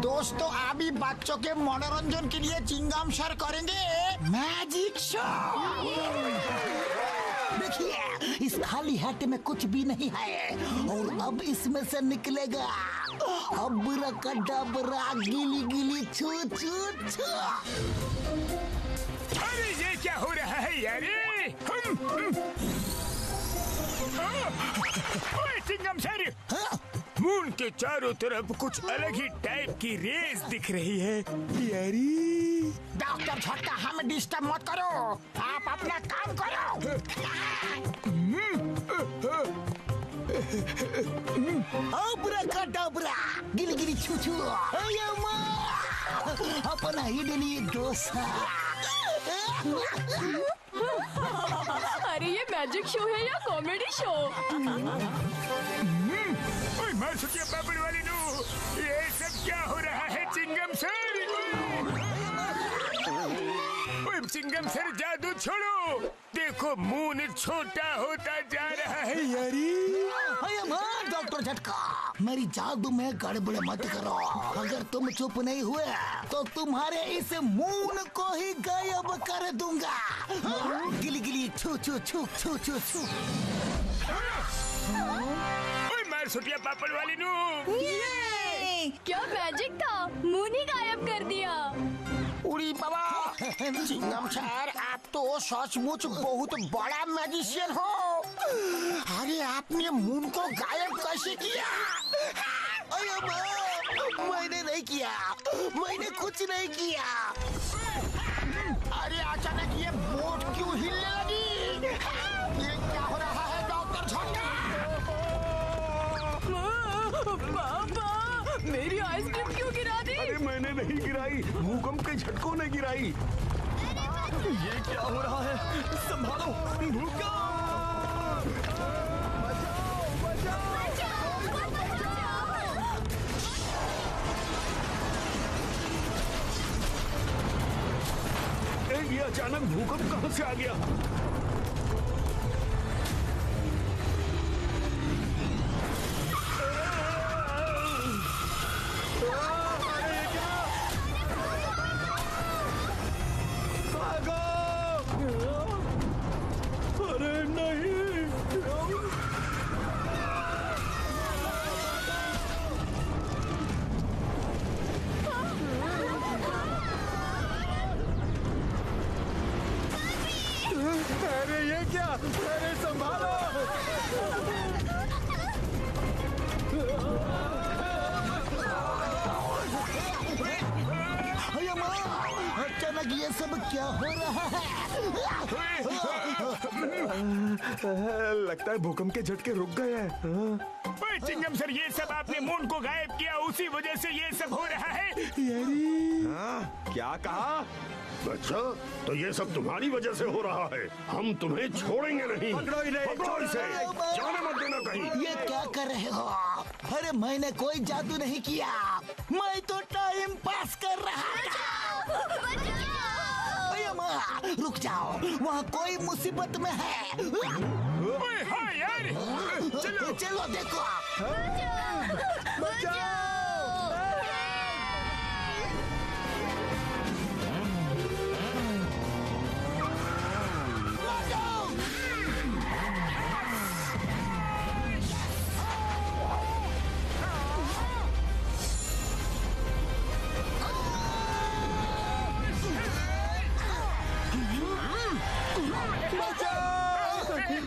दोस्तों अभी बच्चों के मनोरंजन के लिए चिंगम सर करेंगे मैजिक शो। देखिए इस खाली हाथ में कुछ भी नहीं है और अब इसमें से निकलेगा अबराकडाबरा गिली गिली छू छू छू। अरे ये क्या हो रहा है यार? ओए चिंगम सर, मून के चारों तरफ कुछ अलग ही टाइप की रेस दिख रही है यारी। डॉक्टर झटका हमें डिस्टर्ब मत करो, आप अपना काम करो। अबराकडाबरा गिली गिली छू छू। अपना इडली डोसा। अरे ये मैजिक शो है या कॉमेडी शो? मार सुटिया पापड़ वाली नू, ये सब क्या हो रहा है चिंगम सर? ओए चिंगम सर जादू छोड़ो, देखो मून छोटा होता जा रहा है यारी। डॉक्टर झटका मेरी जादू में गड़बड़ मत करो, अगर तुम चुप नहीं हुए तो तुम्हारे इस मून को ही गायब कर दूंगा। गिली गिली छू छू छू छू छू छू। मार सुटिया पापड़ वाली नू, क्या मैजिक था, मून ही गायब कर दिया। उड़ी बाबा, चिंगम सर आप तो सचमुच बहुत बड़ा मैजिशियन हो। अरे आपने मून को गायब कैसे किया? मैंने नहीं किया, मैंने कुछ नहीं किया। अरे अचानक ये बोट क्यों हिलने लगी? ये क्या हो रहा है डॉक्टर झटका? पापा मेरी आइसक्रीम क्यों गिरा दी? अरे मैंने नहीं गिराई, भूकंप के झटकों ने गिराई। ये क्या हो रहा है? संभालो, भूकंप! ये अचानक भूकंप कहां से आ गया? अरे नहीं! अरे ये क्या? अरे संभालो! अचानक ये सब क्या हो रहा है? लगता है भूकंप के झटके रुक गए हैं। ओए चिंगम सर, ये सब आपने मून को गायब किया, उसी वजह से ये सब हो रहा है हाँ, क्या कहा? अच्छा, तो ये सब तुम्हारी वजह से हो रहा है। हम तुम्हें छोड़ेंगे नहीं। पकड़ो इसे, जाने मत देना कहीं। ये क्या कर रहे हो? अरे मैंने कोई जादू नहीं किया, मैं तो टाइम पास कर रहा था। रुक जाओ, वहाँ कोई मुसीबत में है। ओए हाँ यार, चलो चलो देखो।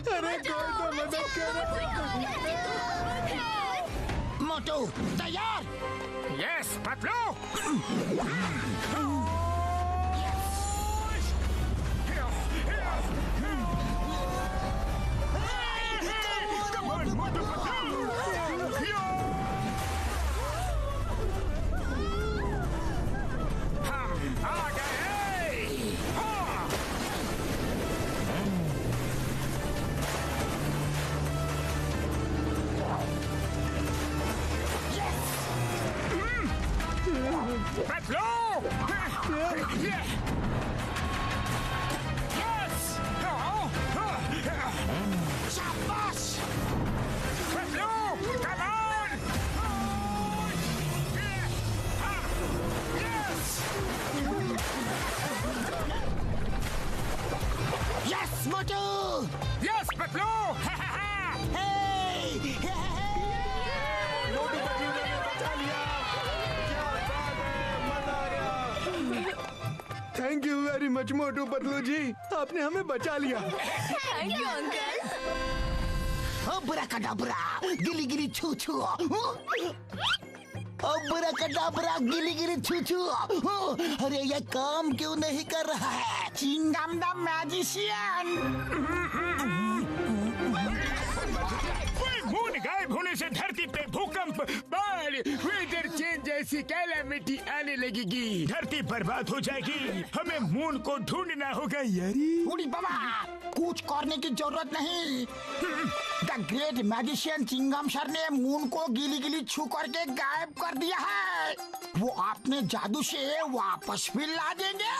अरे मोटू तैयार? Yes Patlu. Motu yes Patlu. Thank you very much Motu Patlu ji, आपने हमें बचा लिया। Thank you uncle. बुरा कडाबरा गिली गिली छू छू, बुरा कडाबरा गिली गिली छू छू। अरे ये काम क्यों नहीं कर रहा है? Chingam the magician. मून गायब होने से धरती पे भूकंप, बाढ़, वेदर चेंज जैसी कैलामिटी आने लगेगी। धरती बर्बाद हो जाएगी। हमें मून को ढूंढना होगा यारी। बूढ़ी बाबा कुछ करने की जरूरत नहीं। The great magician Chingum sir ने मून को गिली गिली छू करके गायब कर दिया है। वो अपने जादू से वापस भी ला देंगे।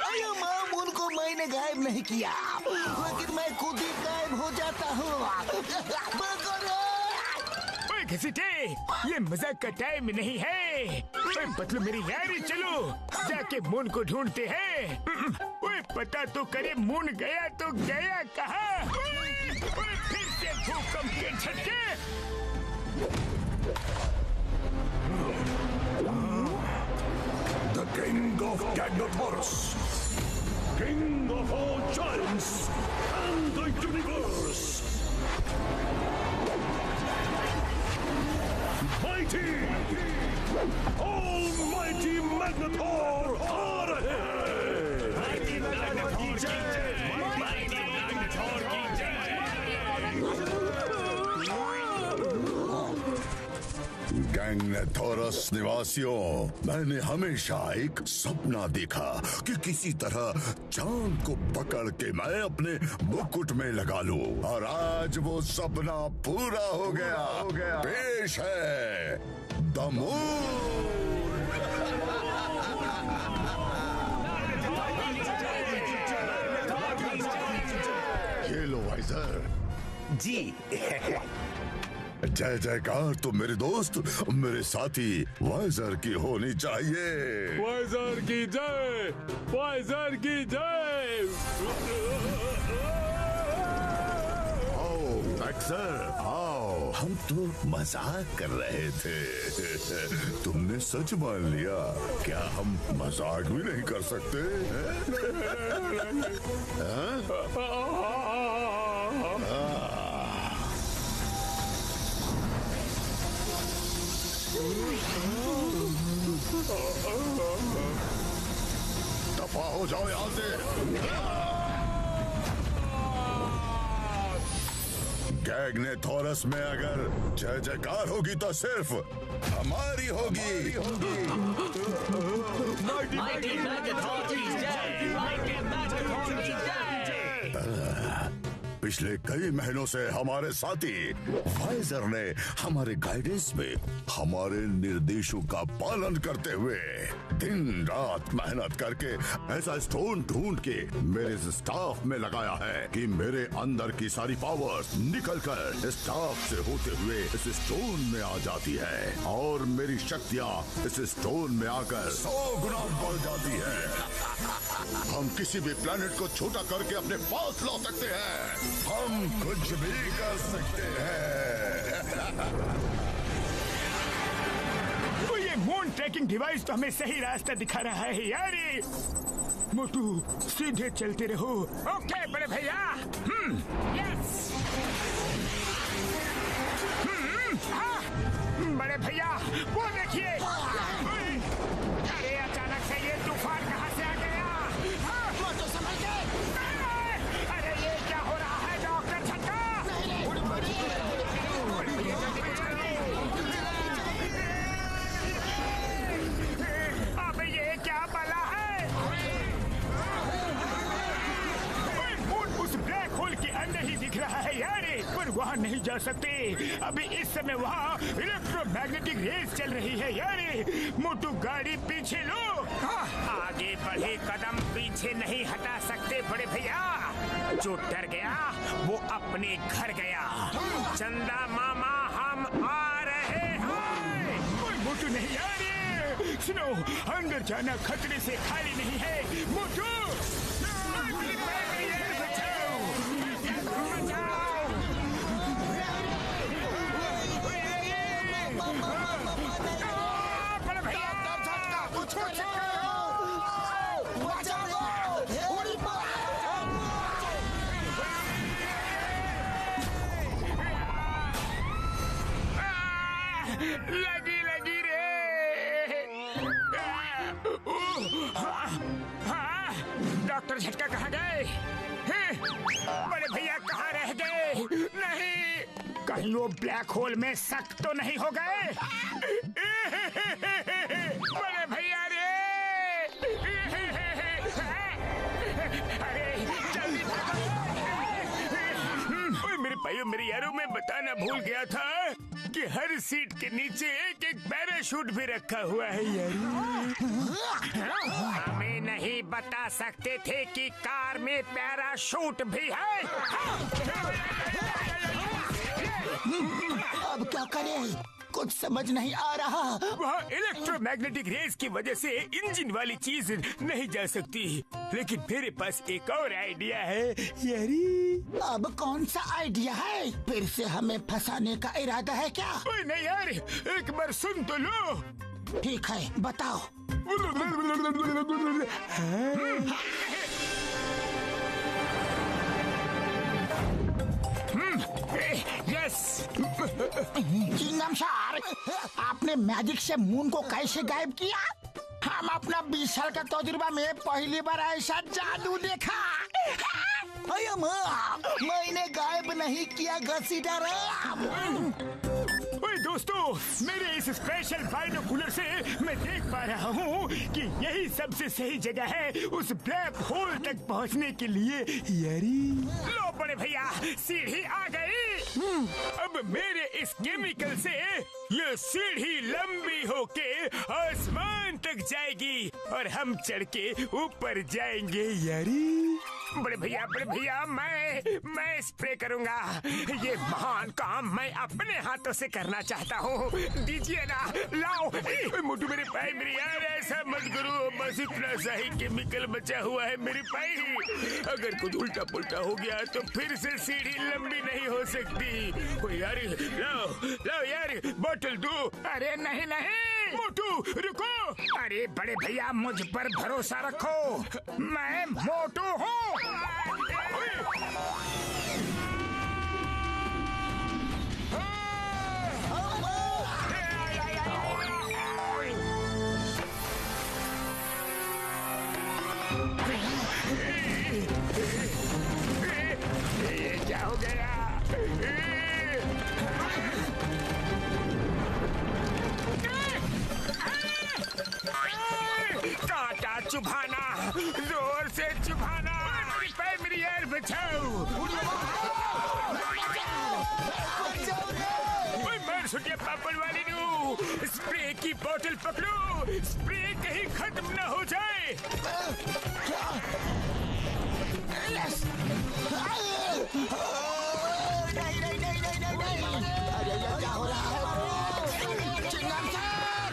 अरे माँ, मून को मैंने गायब नहीं किया, लेकिन मैं खुद ही गायब हो जाता हूँ। घसीटे, ये मजाक का टाइम नहीं है। पतलू मेरी यारी, चलो जाके मून को ढूंढते हैं। ओए पता तो करे मून गया तो गया कहाँ? फिर से भूकंप के झटके। The King of Gagnotaurus, King of all giants and the universe. Mighty, almighty Magnetor, out of here! Mighty Magnetor की जय! Mighty Magnetor की जय! गैंगनेथोरस निवासियों, मैंने हमेशा एक सपना देखा कि किसी तरह चांद को पकड़ के मैं अपने मुकुट में लगा लूं, और आज वो सपना पूरा हो गया। पेश है द मून। ये लो वाइजर जी। जय जयकार तो मेरे दोस्त, मेरे साथी वाइजर की होनी चाहिए। वाइजर की जय, वाइजर की जय। आओ मैक्सर, आओ। हम तो मजाक कर रहे थे, तुमने सच मान लिया। क्या हम मजाक भी नहीं कर सकते? दफा हो जाओ यहाँ से। गैंगनेथोरस में अगर जय जयकार होगी तो सिर्फ हमारी होगी। माइटी मैग्नेटॉर की जय, माइटी मैग्नेटॉर की जय। पिछले कई महीनों से हमारे साथी वाइजर ने हमारे गाइडेंस में हमारे निर्देशों का पालन करते हुए दिन रात मेहनत करके ऐसा स्टोन ढूंढ के मेरे स्टाफ में लगाया है कि मेरे अंदर की सारी पावर्स निकलकर स्टाफ से होते हुए इस स्टोन में आ जाती है, और मेरी शक्तियाँ इस स्टोन में आकर 100 गुना बढ़ जाती है। हम किसी भी प्लेनेट को छोटा करके अपने पास ला सकते हैं। हम कुछ भी कर सकते हैं। तो ये मून ट्रैकिंग डिवाइस तो हमें सही रास्ता दिखा रहा है यारी। मोटू सीधे चलते रहो। ओके बड़े भैया। यस। जा सकते। अभी इस समय वहाँ इलेक्ट्रोमैग्नेटिक रेस चल रही है यार। मोटू गाड़ी पीछे लो। आगे बढ़े कदम पीछे नहीं हटा सकते बड़े भैया। जो डर गया वो अपने घर गया। चंदा मामा हम आ रहे हैं। कोई मोटू नहीं आ रहे। सुनो, अंदर जाना खतरे से खाली नहीं है। मोटू लगी रे। डॉक्टर झटका कहाँ गए? बड़े भैया कहाँ रह गए? नहीं, कहीं वो ब्लैक होल में सक तो नहीं हो गए? बड़े भैया रे। अरे जल्दी भागो। मेरे भाइयों मेरे यारों, मैं बताना भूल गया था कि हर सीट के नीचे एक एक पैराशूट भी रखा हुआ है यार। हमें नहीं बता सकते थे कि कार में पैराशूट भी है। अब क्या करें? कुछ समझ नहीं आ रहा। वहाँ इलेक्ट्रोमैग्नेटिक रेस की वजह से इंजन वाली चीज नहीं जा सकती। लेकिन मेरे पास एक और आइडिया है यारी। अब कौन सा आइडिया है? फिर से हमें फंसाने का इरादा है क्या? ओए नहीं यार, एक बार सुन तो लो। ठीक है, बताओ। यस। चिंगम सर, आपने मैजिक से मून को कैसे गायब किया? हम अपना 20 साल का तजुर्बा में पहली बार ऐसा जादू देखा। अरे माँ, मैंने गायब नहीं किया घसीटा। ओए दोस्तों, मेरे इस स्पेशल बाइनोकुलर से मैं देख पा रहा हूँ कि यही सबसे सही जगह है उस ब्लैक होल तक पहुँचने के लिए यारी। लो बड़े भैया, सीढ़ी आ गई। अब मेरे इस केमिकल से ये सीढ़ी लंबी होके आसमान तक जाएगी और हम चढ़ के ऊपर जाएंगे यारी। बड़े भैया मैं स्प्रे करूंगा। ये महान काम मैं अपने हाथों से करना चाहता हूँ। दीजिए ना, लाओ। मोटू मेरे भाई, मेरे यार ऐसा मत करो। बस इतना सा ही केमिकल बचा हुआ है मेरे भाई। अगर कुछ उल्टा पुल्टा हो गया तो फिर से सीढ़ी लंबी नहीं हो सकती। ओ यार, लाओ यार, बोतल दो। अरे नहीं मोटू रुको। अरे बड़े भैया, मुझ पर भरोसा रखो। मैं मोटू हूँ। ये क्या हो गया? कांटा चुभाना, जोर से चुभाना। मेरी यार बचाओ। मार सुटिया पापड़ वाली नू। स्प्रे की बोतल पकड़ो, स्प्रे कहीं खत्म न हो जाए। नहीं। अरे ये क्या हो रहा है? चिंगम सर!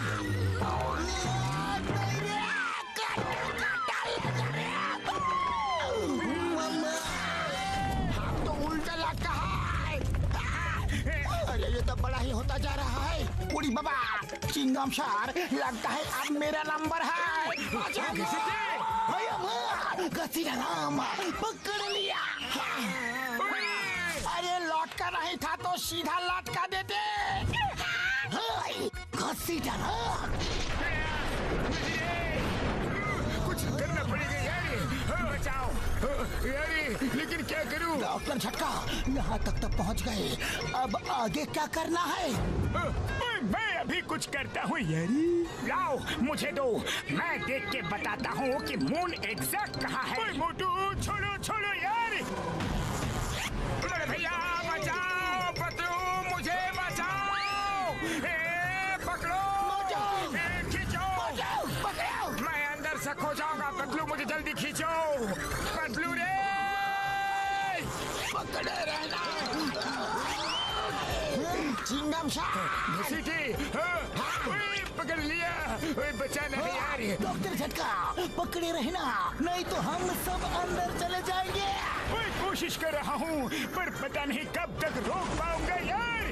हम तो उल्टा लगता है। अरे ये तो बड़ा ही होता जा रहा है। उड़ी बाबा, चिंगम सर, लगता है अब मेरा नंबर है। घसीटा नाम पकड़ लिया। अरे लौटका नहीं था तो सीधा लौटका देते। घसीटा नाम। कुछ करना पड़ेगा यार। बचाओ यार, लेकिन क्या करूं? डॉक्टर झटका यहाँ तक तो पहुँच गए। अब आगे क्या करना है? मैं अभी कुछ करता हूँ यारी। लाओ, मुझे दो। मैं देख के बताता हूँ कि मून एग्जैक्ट कहाँ है। मोटू छोड़ो यार। भैया बचाओ, पतलू चिंगम शाह। घसीटे, हाँ, ओए, पकड़ लिया, ओए, बचाना है यार। डॉक्टर झटका, पकड़े रहना, नहीं तो हम सब अंदर चले जाएंगे। ओए, कोशिश कर रहा हूँ, पर पता नहीं कब तक रोक पाऊंगा यार।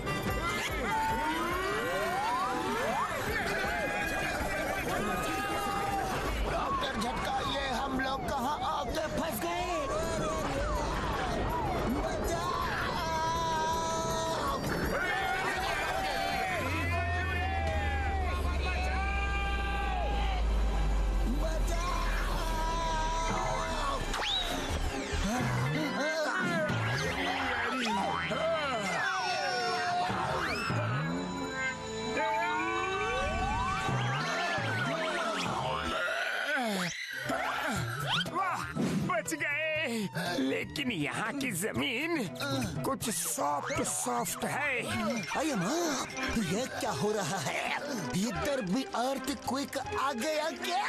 डॉक्टर झटका, ये हम लोग कहाँ आके फंस गए? बच गए, लेकिन यहाँ की जमीन कुछ सॉफ्ट सॉफ्ट है। अरे माँ, ये क्या हो रहा है? इधर भी अर्थक्वेक आ गया क्या?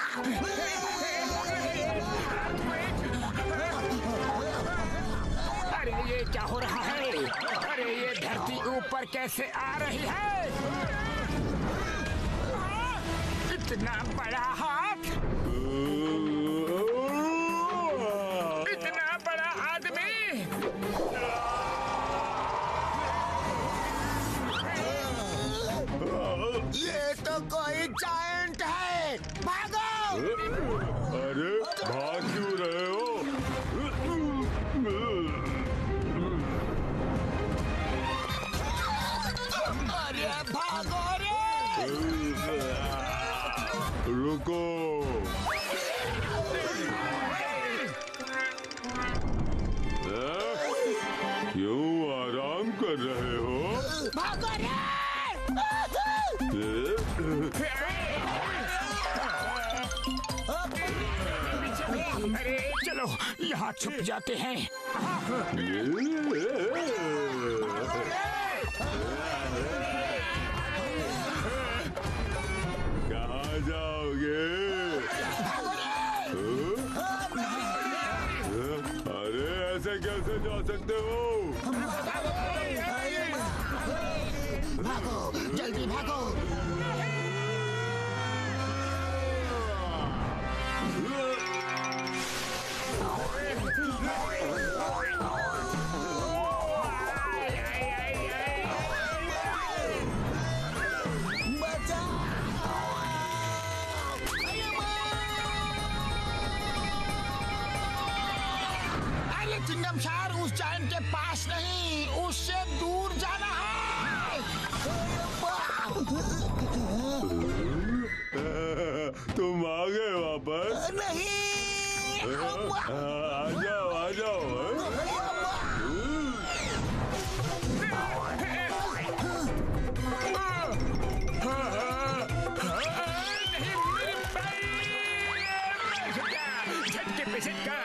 अरे ये क्या हो रहा है? अरे ये धरती ऊपर कैसे आ रही है? इतना बड़ा हाथ, इतना बड़ा आदमी। ये तो कोई जायंट है, भागो! अरे भाग क्यों रहे हो? अरे भागो रे! रुको, क्यों आराम कर रहे हो? भागो रे! अरे चलो यहाँ छुप जाते हैं। कहाँ जाओगे? अरे ऐसे कैसे जा सकते हो? भागो, जल्दी भागो! चिंगम शाह, उस जायंट के पास नहीं, उससे दूर जाना है। तुम आ गए वापस? नहीं, आ जाओ, आ जाओ। झटके पे झटका।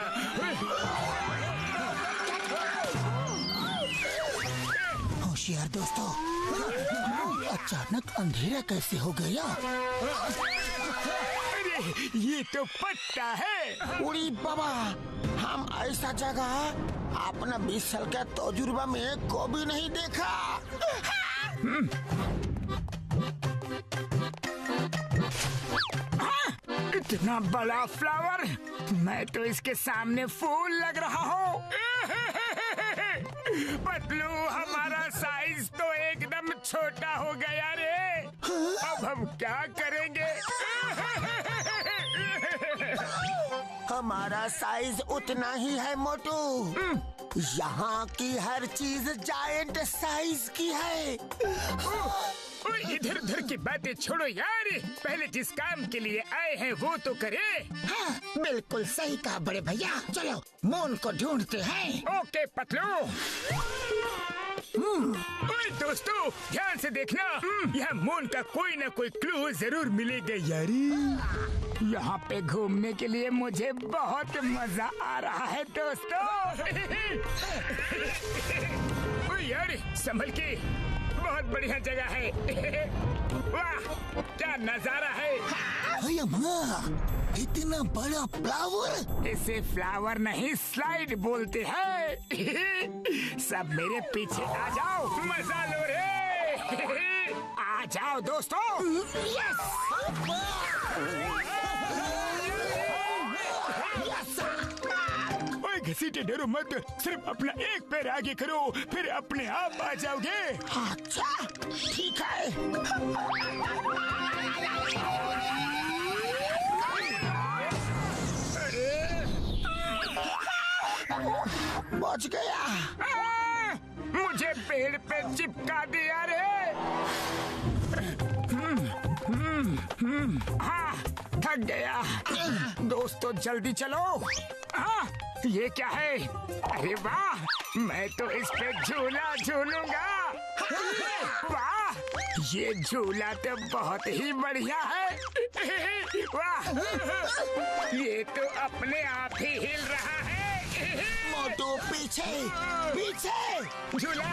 होशियार दोस्तों, अचानक अंधेरा कैसे हो गया? अरे ये तो पट्टा है। उड़ी बाबा, हम ऐसा जगह अपना 20 साल का तजुर्बा में कभी नहीं देखा। इतना बड़ा फ्लावर, मैं तो इसके सामने फूल लग रहा हूँ। पतलू, हमारा साइज तो एकदम छोटा हो गया रे। अब हम क्या करेंगे? हमारा साइज उतना ही है मोटू। यहाँ की हर चीज जायंट साइज की है। इधर उधर की बातें छोड़ो यार, पहले जिस काम के लिए आए हैं वो तो करे। हाँ, बिल्कुल सही कहा बड़े भैया। चलो मून को ढूंढते हैं। ओके पतलू। ओए दोस्तों, ध्यान से देखना, यहाँ मून का कोई न कोई क्लू जरूर मिलेगा यारी। यहाँ पे घूमने के लिए मुझे बहुत मजा आ रहा है दोस्तों। ओए यार, संभल के, बहुत बढ़िया जगह है। वाह, क्या नजारा है। अरे माँ, इतना बड़ा फ्लावर। इसे फ्लावर नहीं स्लाइड बोलते हैं। सब मेरे पीछे आ जाओ, मजा लो रे। आ जाओ दोस्तों। ओए घसीटे डरो मत, सिर्फ अपना एक पैर आगे करो, फिर अपने आप आ जाओगे। अच्छा ठीक है। बच गया। मुझे पेड़ पे चिपका दिया रे। हाँ, थक गया। दोस्तों जल्दी चलो। हाँ, ये क्या है? अरे वाह, मैं तो इस पे झूला झूलूंगा। वाह, ये झूला तो बहुत ही बढ़िया है। वाह, ये तो अपने आप ही हिल रहा है। मोटू पीछे पीछे। झूला।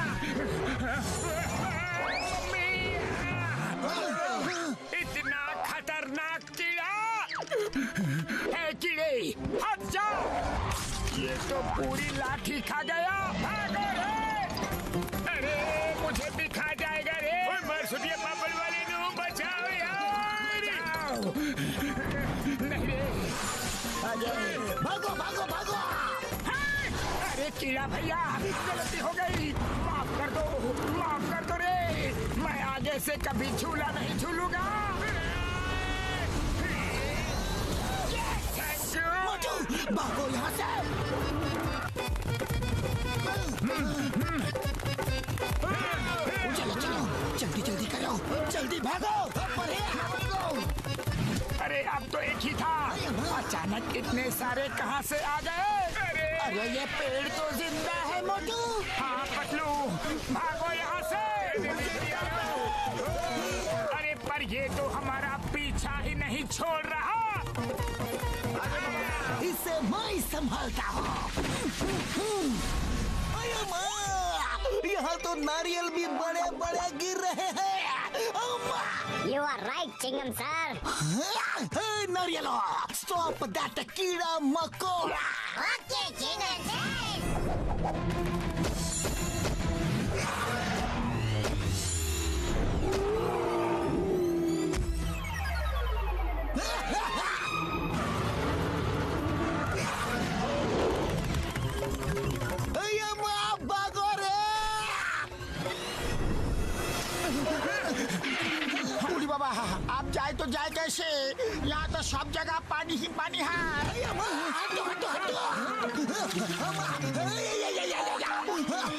इतना खतरनाक कीड़ा है। कीड़े हट जाओ, ये तो पूरी लाठी खा गया। भागो रे। अरे मुझे भी खा जाएगा रे। मर सुनिए पापड़ वाले नु, बचाओ यार। नहीं रे। भागो भागो भागो। अरे कीड़ा भैया, गलती हो गई, माफ कर दो रे। मैं आगे से कभी झूला नहीं झूलूंगा। मोटू भागो यहाँ से। चलो चलो, जल्दी जल्दी करो, जल्दी भागो। अरे अब तो एक ही था, अचानक इतने सारे कहाँ से आ गए? अरे ये पेड़ तो जिंदा है मोटू। हाँ पतलू, भागो यहाँ से। अरे पर ये तो हमारा पीछा ही नहीं छोड़ रहा। इसे मैं संभालता हूँ। यहाँ तो नारियल भी बड़े बड़े गिर रहे हैं। You are right, Chingam sir. नारियलो, stop that कीड़ा मकोड़ा। Okay, Chingam sir. भागो रे। बूढ़ी बाबा, आप जाए तो जाए कैसे? यहाँ तो सब जगह पानी ही पानी है।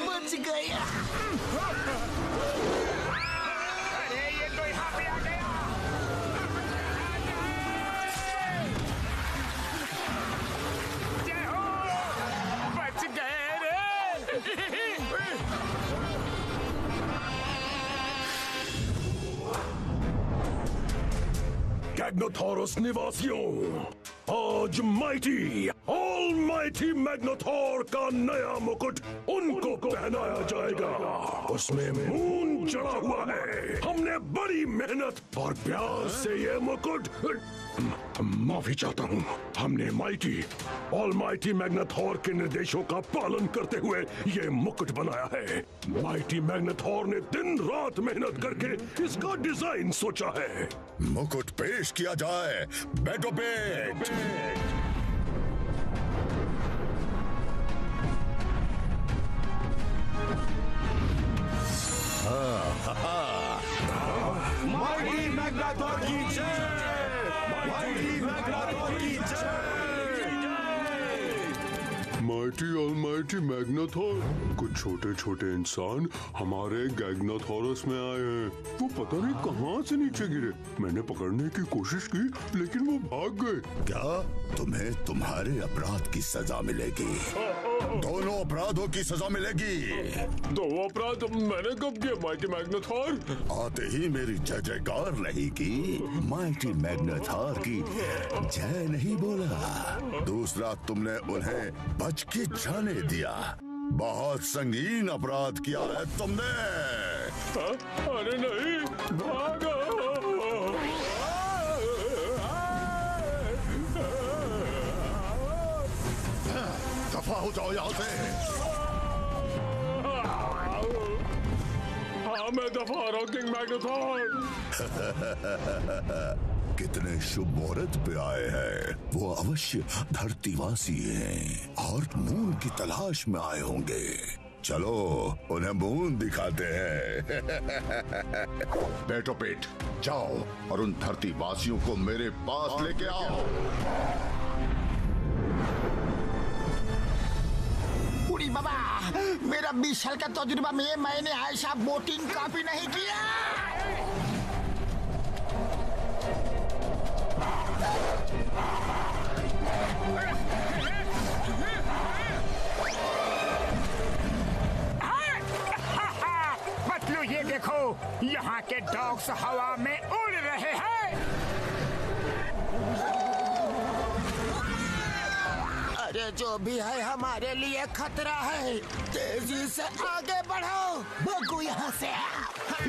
बच गया। अरे ये तो यहाँ पे आ गया। जय हो, बच गए रे। गैग्नोथॉरस निवासियों, आज माइटी ऑलमाइटी मैग्नेथॉर का नया मुकुट उनको पहनाया जाएगा। उसमें मून चढ़ा हुआ है। हमने बड़ी मेहनत और प्यार से ये मुकुट, माफी चाहता हूँ, हमने माइटी ऑलमाइटी मैग्नेथॉर के निर्देशों का पालन करते हुए ये मुकुट बनाया है। माइटी मैग्नेथॉर ने दिन रात मेहनत करके इसका डिजाइन सोचा है। मुकुट पेश किया जाए। बैठो पेट। माइटी मैग्नेथॉर की जय। माइटी मैग्नेथॉर की जय। माइटी ऑलमाइटी मैग्नेथॉर, कुछ छोटे छोटे इंसान हमारे गैग्नाथॉरस में आए हैं। वो पता नहीं कहाँ से नीचे गिरे। मैंने पकड़ने की कोशिश की लेकिन वो भाग गए। क्या तुम्हें तुम्हारे अपराध की सजा मिलेगी? दोनों अपराधों की सजा मिलेगी। दो अपराध मैंने कब किए माइटी मैग्नेथॉर? आते ही मेरी जय जयकार नहीं की। माइटी मैग्नेथॉर की जय नहीं बोला। दूसरा, तुमने उन्हें बच के जाने दिया। बहुत संगीन अपराध किया है तुमने। अरे नहीं, भागो। दफा हो जाओ यहाँ से। मैं दफा रहा हूँ किंग मैग्नेथॉर। कितने शुभ मुहूर्त पे आए हैं। वो अवश्य धरतीवासी हैं और मून की तलाश में आए होंगे। चलो उन्हें मून दिखाते हैं। बैठो पेट, जाओ और उन धरतीवासियों को मेरे पास लेके आओ। उड़ी बाबा, मेरा 20 साल का तजुर्बा में मैंने ऐसा बोटिंग कभी नहीं किया। पतलू ये देखो, यहाँ के डॉग्स हवा में उड़ रहे हैं। अरे जो भी है हमारे लिए खतरा है। तेजी से आगे बढ़ो, भागो यहाँ से।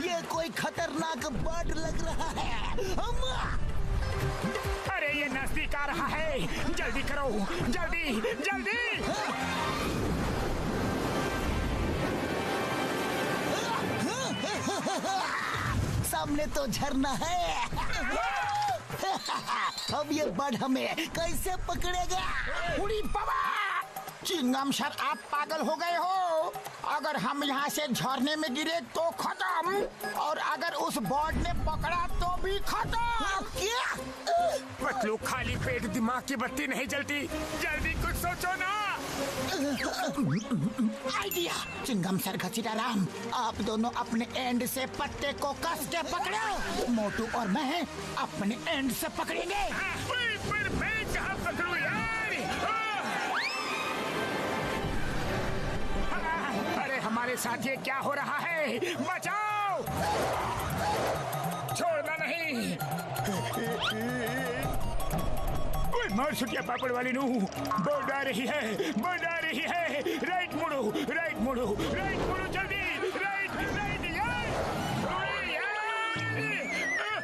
ये कोई खतरनाक बर्ड लग रहा है। अम्मा! अरे ये नजदीक आ रहा है, जल्दी करो, जल्दी जल्दी। सामने तो झरना है। अब ये बर्ड हमें कैसे पकड़ेगा? उड़ी बाबा! चिंगम सर, आप पागल हो गए हो। अगर हम यहाँ से झरने में गिरे तो खत्म, और अगर उस बर्ड ने पकड़ा तो भी खत्म। क्या? पतलू खाली पेट दिमाग की बत्ती नहीं जलती, जल्दी कुछ सोचो ना। आइडिया! चिंगम सर, घसीटा राम, आप दोनों अपने एंड से पत्ते को कस के पकड़ो। मोटू और मैं अपने एंड से पकड़ेंगे। पर मैं कहाँ पकड़ूं यार? अरे हमारे साथ ये क्या हो रहा है? बचाओ! छोड़ना नहीं। मार छुटिया पापड़ वाली नू, बोर्ड आ रही है, बोर्ड आ रही है। राइट मुड़ो, राइट मुड़ो, राइट मुड़ो, जल्दी राइट राइट यार।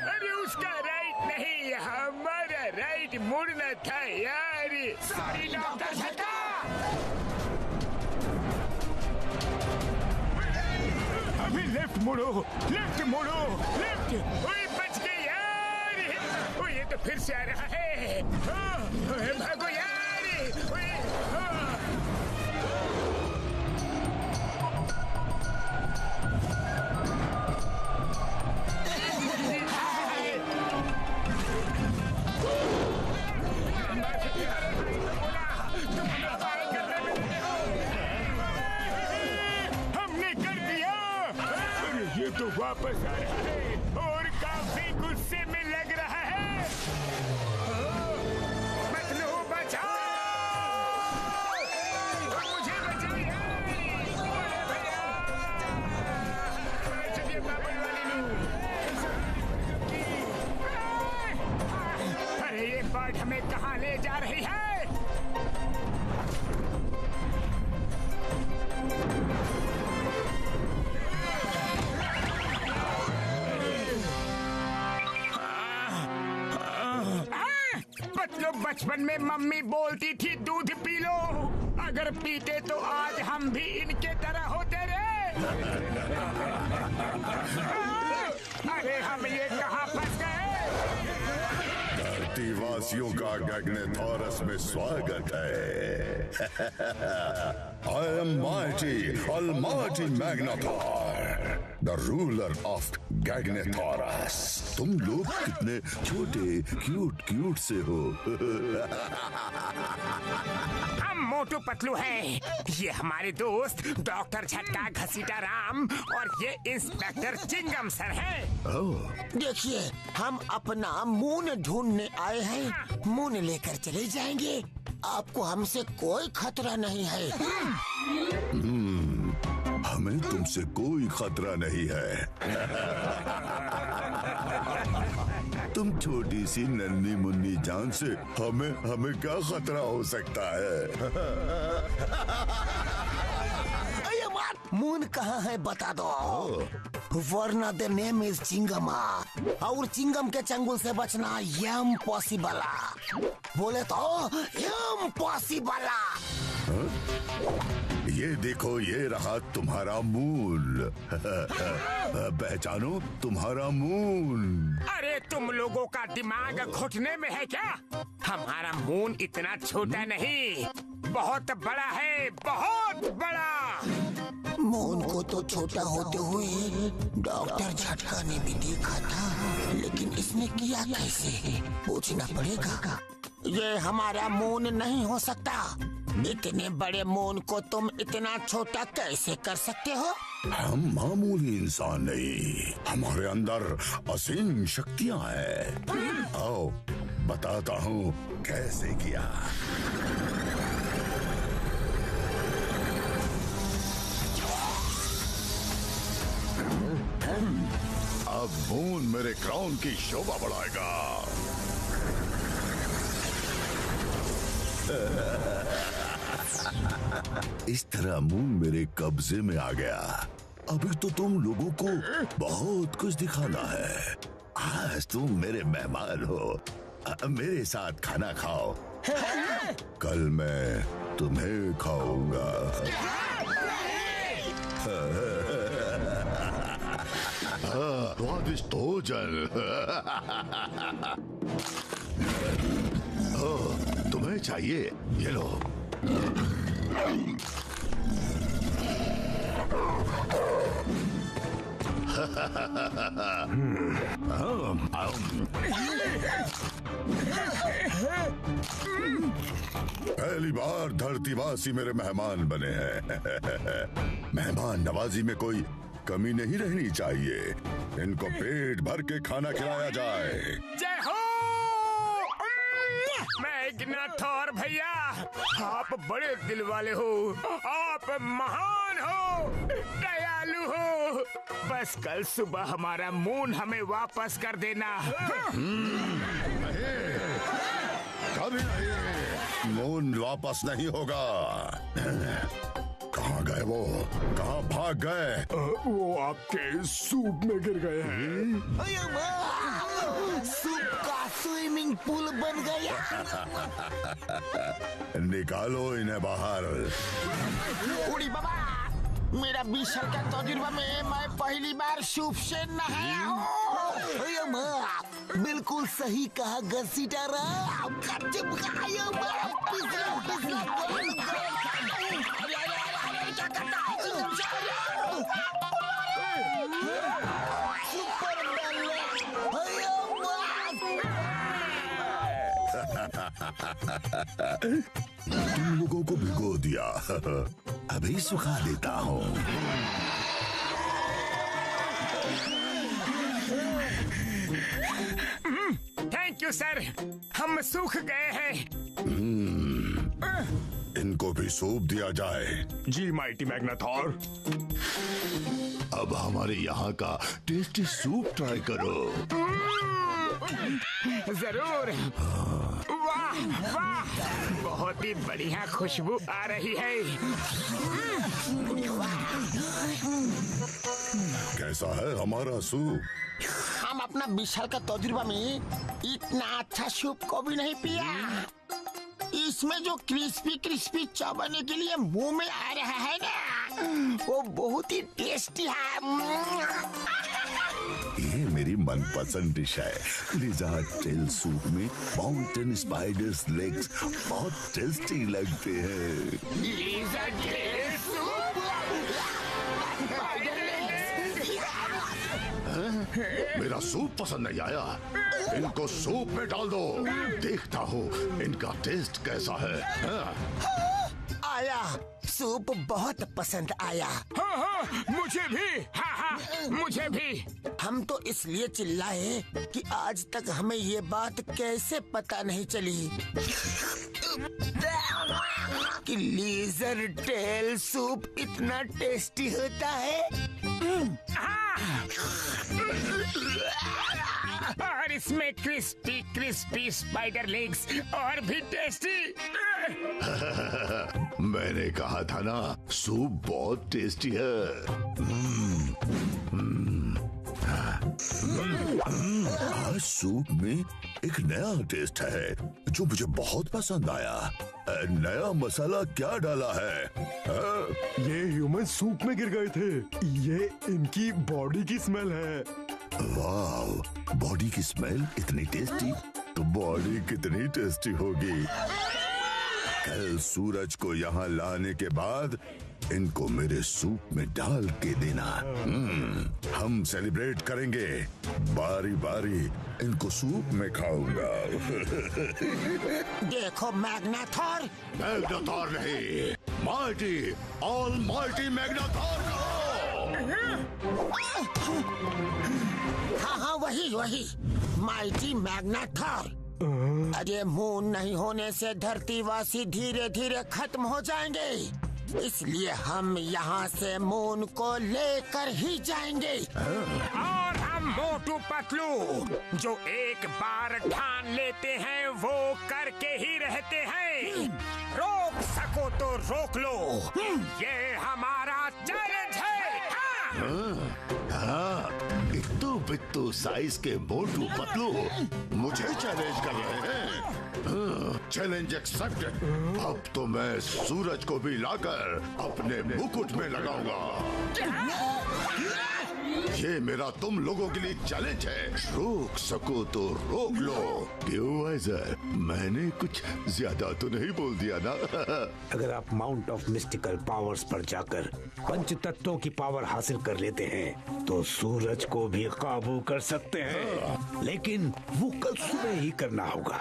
अरे उसका राइट नहीं, हमारा राइट मुड़ना था यार। सॉरी डॉक्टर झटका। अभी लेफ्ट मुड़ो, लेफ्ट मुड़ो, लेफ्ट। ओए बच गए यार। ओए ये तो फिर से आ रहा है। भागो यार। ओए हमने कर दिया। ये तो वापस आ रहा है और काफी गुस्से में लग रहा है। पतलू बचाओ, मुझे बचाइए। अरे ये बर्ड हमें कहाँ ले जा रही है? पतलू, बचपन में मम्मी बोलती थी दूध पी लो। अगर पीते तो आज हम भी इनके तरह होते रे। अरे हम ये कहाँ फंस गए? धरतीवासियों का गैग्नेथॉरस में स्वागत है। I am mighty, almighty Magnetar, the ruler of Gagnetorus. तुम लोग कितने छोटे क्यूट से हो। हम मोटू पतलू हैं। ये हमारे दोस्त डॉक्टर झटका, घसीटा राम और ये इंस्पेक्टर चिंगम सर हैं। देखिए, हम अपना मून ढूंढने आए हैं। मून लेकर चले जाएंगे। आपको हमसे कोई खतरा नहीं है। हमें तुमसे कोई खतरा नहीं है। तुम छोटी सी नन्ही मुन्नी जान से हमें क्या खतरा हो सकता है? मून कहाँ है बता दो, वरना द नेम इज चिंगमा, और चिंगम के चंगुल से बचना इम्पॉसिबल। बोले तो इम्पॉसिबल। ये देखो, ये रहा तुम्हारा मून। पहचानो तुम्हारा मून। अरे तुम लोगों का दिमाग घुटने में है क्या? हमारा मून इतना छोटा नहीं, बहुत बड़ा है, बहुत बड़ा। मून को तो छोटा होते हुए डॉक्टर झटका ने भी देखा था, लेकिन इसने किया कैसे? पूछना पड़ेगा। ये हमारा मून नहीं हो सकता। इतने बड़े मून को तुम इतना छोटा कैसे कर सकते हो? हम मामूली इंसान नहीं, हमारे अंदर असीम शक्तियां हैं। आओ बताता हूँ कैसे किया। अब मून मेरे क्राउन की शोभा बढ़ाएगा। इस तरह मून मेरे कब्जे में आ गया। अभी तो तुम लोगों को बहुत कुछ दिखाना है। आज तुम मेरे मेहमान हो, मेरे साथ खाना खाओ। कल मैं तुम्हें खाऊंगा। स्वादिष्ट भोजन। तुम्हें चाहिए, ये लो। पहली बार धरतीवासी मेरे मेहमान बने हैं। मेहमान नवाजी में कोई कमी नहीं रहनी चाहिए। इनको पेट भर के खाना खिलाया जाए। जय हो मैग्नाथोर भैया, आप बड़े दिल वाले हो, आप महान हो, दयालु हो। बस कल सुबह हमारा मून हमें वापस कर देना। कभी नहीं, मून वापस नहीं होगा। कहाँ गए वो? कहाँ भाग गए? वो आपके सूप में गिर गए हैं। सूप का स्विमिंग पूल बन गया। निकालो इन्हें बाहर। उड़ी बाबा, मेरा 20 साल का तजुर्बा में मैं पहली बार सूप से नहाया हूँ। बिल्कुल सही कहा घसीटारा। तुम लोगों को भिगो दिया, अभी सुखा देता हूँ। थैंक यू सर, हम सूख गए हैं। इनको भी सूप दिया जाए। जी माइटी मैग्नाथोर। अब हमारे यहाँ का टेस्टी सूप ट्राई करो। जरूर। वाह वाह, बहुत ही बढ़िया खुशबू आ रही है। कैसा है हमारा सूप? हम अपना 20 साल का तजुर्बा में इतना अच्छा सूप को भी नहीं पिया। इसमें जो क्रिस्पी क्रिस्पी चबाने के लिए मुंह में आ रहा है ना, वो बहुत ही टेस्टी है। ये मेरी मनपसंद डिश है। लिज़ार्ड टेल सूप में माउंटेन स्पाइडर्स लेग्स बहुत टेस्टी लगते हैं। Lizard tail soup? मेरा सूप पसंद नहीं आया? इनको सूप में डाल दो, देखता हूँ इनका टेस्ट कैसा है। आया, सूप बहुत पसंद आया। हाँ हाँ, मुझे भी। हाँ हाँ, मुझे भी। हम तो इसलिए चिल्लाए कि आज तक हमें ये बात कैसे पता नहीं चली कि लिज़र्ड टेल सूप इतना टेस्टी होता है। और इसमें क्रिस्पी क्रिस्पी स्पाइडर लेग्स और भी टेस्टी। मैंने कहा था ना, सूप बहुत टेस्टी है। आज सूप में एक नया टेस्ट है जो मुझे बहुत पसंद आया। नया मसाला क्या डाला है? ये ह्यूमन सूप में गिर गए थे। ये इनकी बॉडी की स्मेल है। वाह, बॉडी की स्मेल इतनी टेस्टी, तो बॉडी कितनी टेस्टी होगी। कल सूरज को यहाँ लाने के बाद इनको मेरे सूप में डाल के देना। हम सेलिब्रेट करेंगे। बारी बारी इनको सूप में खाऊंगा। देखो मैग्नाथॉर। मैग्नाथॉर नहीं, माइटी, ऑल माइटी मैग्नाथॉर हाँ, वही माइटी मैग्नाथॉर। अरे मून नहीं होने से धरतीवासी धीरे धीरे खत्म हो जाएंगे, इसलिए हम यहाँ से मून को लेकर ही जाएंगे। और हम मोटू पतलू जो एक बार ठान लेते हैं वो करके ही रहते हैं। रोक सको तो रोक लो, ये हमारा चैलेंज है। हाँ, इत्तू बित्तू साइज के मोटू पतलू मुझे चैलेंज कर रहे हैं। Challenge accepted. अब तो मैं सूरज को भी लाकर अपने मुकुट में लगाऊंगा। ये मेरा तुम लोगों के लिए चैलेंज है। रोक सको तो रोक लो। क्यों वाइजर, मैंने कुछ ज्यादा तो नहीं बोल दिया ना? अगर आप माउंट ऑफ मिस्टिकल पावर्स पर जाकर पंच तत्वों की पावर हासिल कर लेते हैं तो सूरज को भी काबू कर सकते हैं, लेकिन वो कल सुबह ही करना होगा।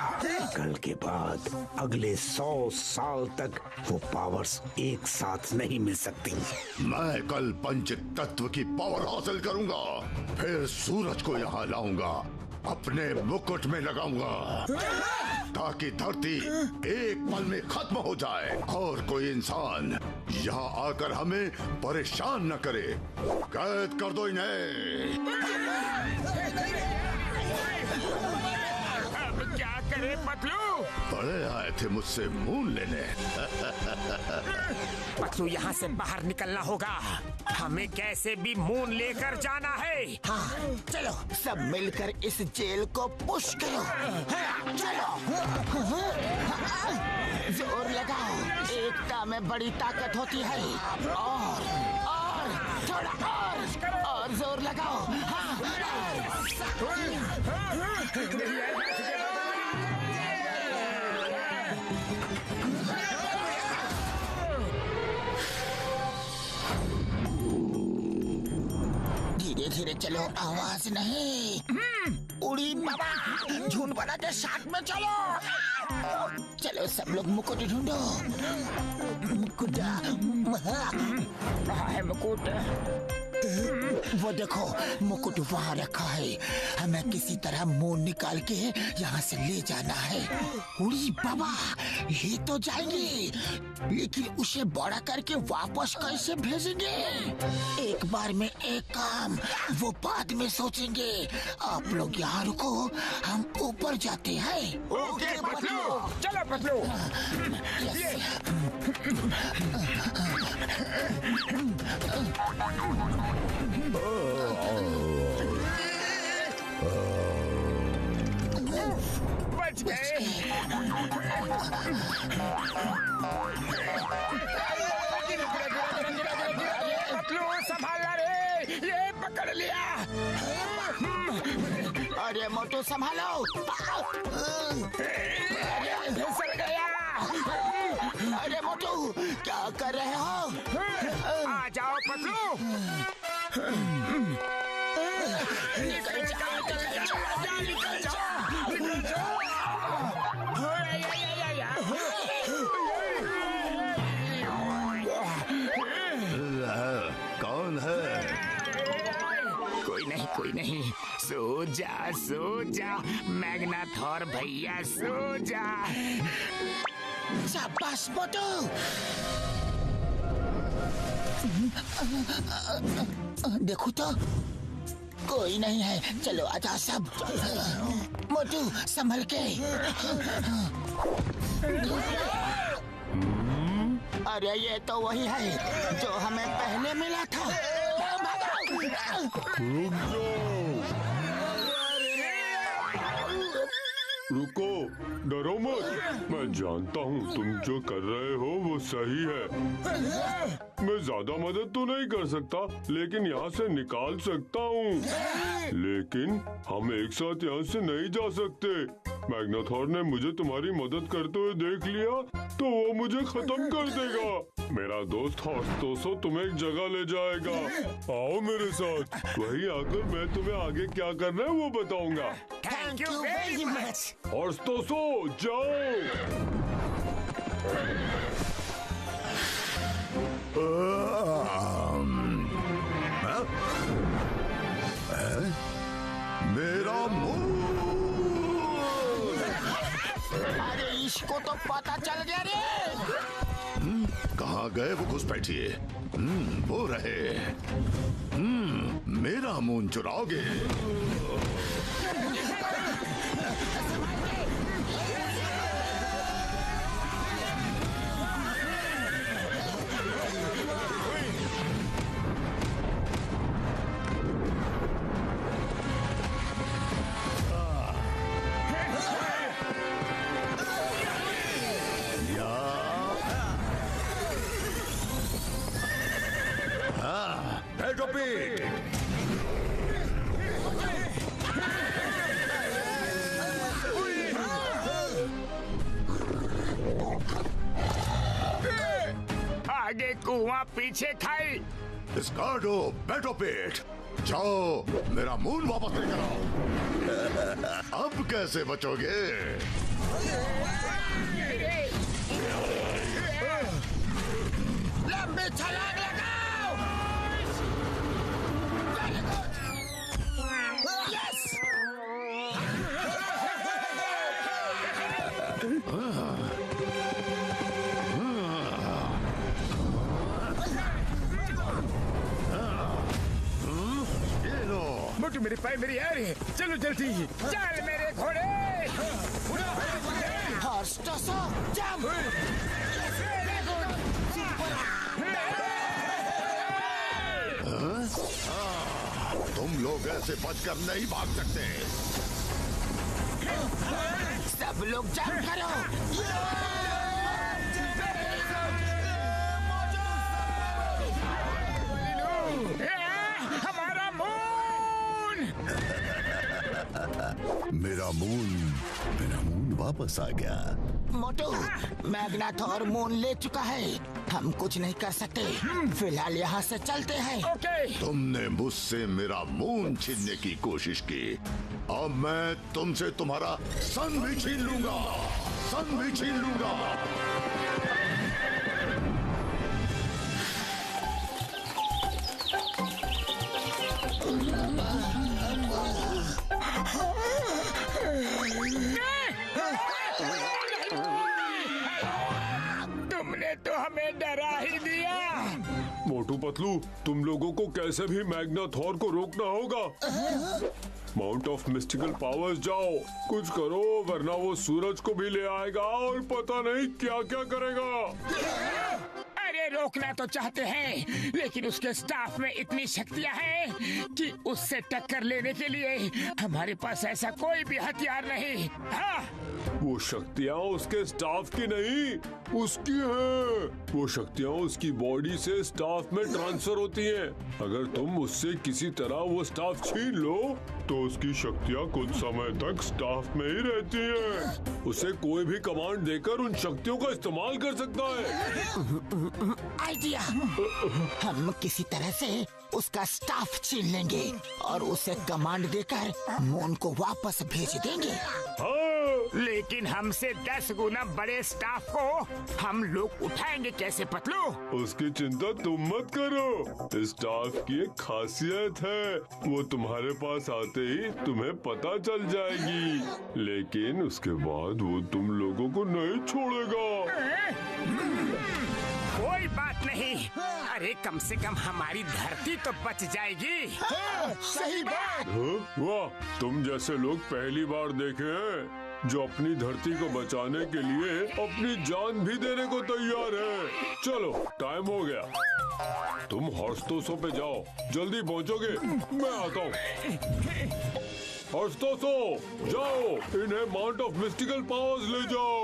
कल के बाद अगले 100 साल तक वो पावर्स एक साथ नहीं मिल सकती। मैं कल पंच तत्व की पावर हासिल करूंगा, फिर सूरज को यहाँ लाऊंगा, अपने मुकुट में लगाऊंगा, ताकि धरती एक पल में खत्म हो जाए और कोई इंसान यहाँ आकर हमें परेशान न करे। कैद कर दो इन्हें। अब क्या करे पतलू? बड़े आए थे मुझसे मून लेने। पतलू, यहाँ से बाहर निकलना होगा। हमें कैसे भी मून लेकर जाना है। हाँ, चलो सब मिलकर इस जेल को पुश करो। चलो, जोर लगाओ, एकता में बड़ी ताकत होती है। और थोड़ा और जोर लगाओ। धीरे धीरे चलो, आवाज नहीं। उड़ी बाबा, झुंड बना के साथ में चलो। चलो सब लोग मुकुट ढूंढो। मुकुट कहाँ है? मुकुट वो देखो, मुकुट वहाँ रखा है। हमें किसी तरह मून निकाल के यहाँ से ले जाना है। उड़ी बाबा, ये तो जाएंगे, लेकिन उसे बड़ा करके वापस कैसे भेजेंगे? एक बार में एक काम, वो बाद में सोचेंगे। आप लोग यहाँ रुको, हम ऊपर जाते हैं। ओके पतलू, चलो पतलू। बच गए। पतलू संभाल रे, ये पकड़ लिया। अरे मोटू संभालो। अरे फिसल गया। अरे मोटू, क्या कर रहे हो? आ जाओ पतलू। निकल जाओ, निकल जाओ। कौन है? कोई नहीं, सो जा मैग्नाथॉर भैया, सो जा। शाबाश मोटू। देखो तो कोई नहीं है। चलो आजा सब। मोटू संभल के। अरे ये तो वही है जो हमें पहले मिला था। रुक जाओ। रुको, डरो मत। मैं जानता हूँ तुम जो कर रहे हो वो सही है। मैं ज्यादा मदद तो नहीं कर सकता, लेकिन यहाँ से निकाल सकता हूँ। लेकिन हम एक साथ यहाँ से नहीं जा सकते। मैग्नाथॉर ने मुझे तुम्हारी मदद करते हुए देख लिया तो वो मुझे खत्म कर देगा। मेरा दोस्त हॉर्स्टोसो तुम्हें एक जगह ले जाएगा। आओ मेरे साथ, वहीं आकर मैं तुम्हें आगे क्या करना है वो बताऊंगा। Thank you very much. हॉर्स्टोसो जाओ। मेरा मुंह। अरे इसको तो पता चल गया रे। कहाँ गए वो घुसपैठिए? वो रहे। मेरा मुंह चुराओगे? आगे कुआं पीछे खाई। स्कार्डो पेटोपेट, जाओ मेरा मून वापस लेकर आओ। अब कैसे बचोगे? लंबी छलांग लगाओ। यस। मोटू मेरे पाए मेरी आ रही है। चलो जल्दी। चल मेरे घोड़े। हॉर्स्टोसो जंप। तुम लोग ऐसे बचकर नहीं भाग सकते। सब लोग जंप करो। हमारा मून। मेरा मून वापस आ गया। मोटू, मैग्नाथॉर मून ले चुका है। हम कुछ नहीं कर सकते। फिलहाल यहाँ से चलते हैं। ओके। तुमने मुझसे मेरा मून छीनने की कोशिश की। अब मैं तुमसे तुम्हारा सन भी छीन लूंगा। सन भी छीन लूंगा। तुमने तो हमें डरा ही दिया। मोटू पतलू, तुम लोगों को कैसे भी मैग्नाथॉर को रोकना होगा। माउंट ऑफ मिस्टिकल पावर्स जाओ, कुछ करो वरना वो सूरज को भी ले आएगा और पता नहीं क्या क्या करेगा। अरे रोकना तो चाहते हैं, लेकिन उसके स्टाफ में इतनी शक्तियां हैं कि उससे टक्कर लेने के लिए हमारे पास ऐसा कोई भी हथियार नहीं। हाँ? वो शक्तियाँ उसके स्टाफ की नहीं, उसकी हैं। वो शक्तियाँ उसकी बॉडी से स्टाफ में ट्रांसफर होती हैं। अगर तुम उससे किसी तरह वो स्टाफ छीन लो तो उसकी शक्तियाँ कुछ समय तक स्टाफ में ही रहती हैं। उसे कोई भी कमांड देकर उन शक्तियों का इस्तेमाल कर सकता है। आइडिया। हम किसी तरह से उसका स्टाफ छीन लेंगे और उसे कमांड देकर मून को वापस भेज देंगे। लेकिन हमसे 10 गुना बड़े स्टाफ को हम लोग उठाएंगे कैसे पतलू? उसकी चिंता तुम मत करो। स्टाफ की एक खासियत है, वो तुम्हारे पास आते ही तुम्हें पता चल जाएगी। लेकिन उसके बाद वो तुम लोगों को नहीं छोड़ेगा। कोई बात नहीं। अरे कम से कम हमारी धरती तो बच जाएगी। सही बात। वाह, तुम जैसे लोग पहली बार देखे हैं जो अपनी धरती को बचाने के लिए अपनी जान भी देने को तैयार है। चलो टाइम हो गया, तुम हॉर्स्टोसो पे जाओ, जल्दी पहुंचोगे। मैं आता हूँ। अस्टोसो, जाओ इन्हें माउंट ऑफ मिस्टिकल पावर्स ले जाओ।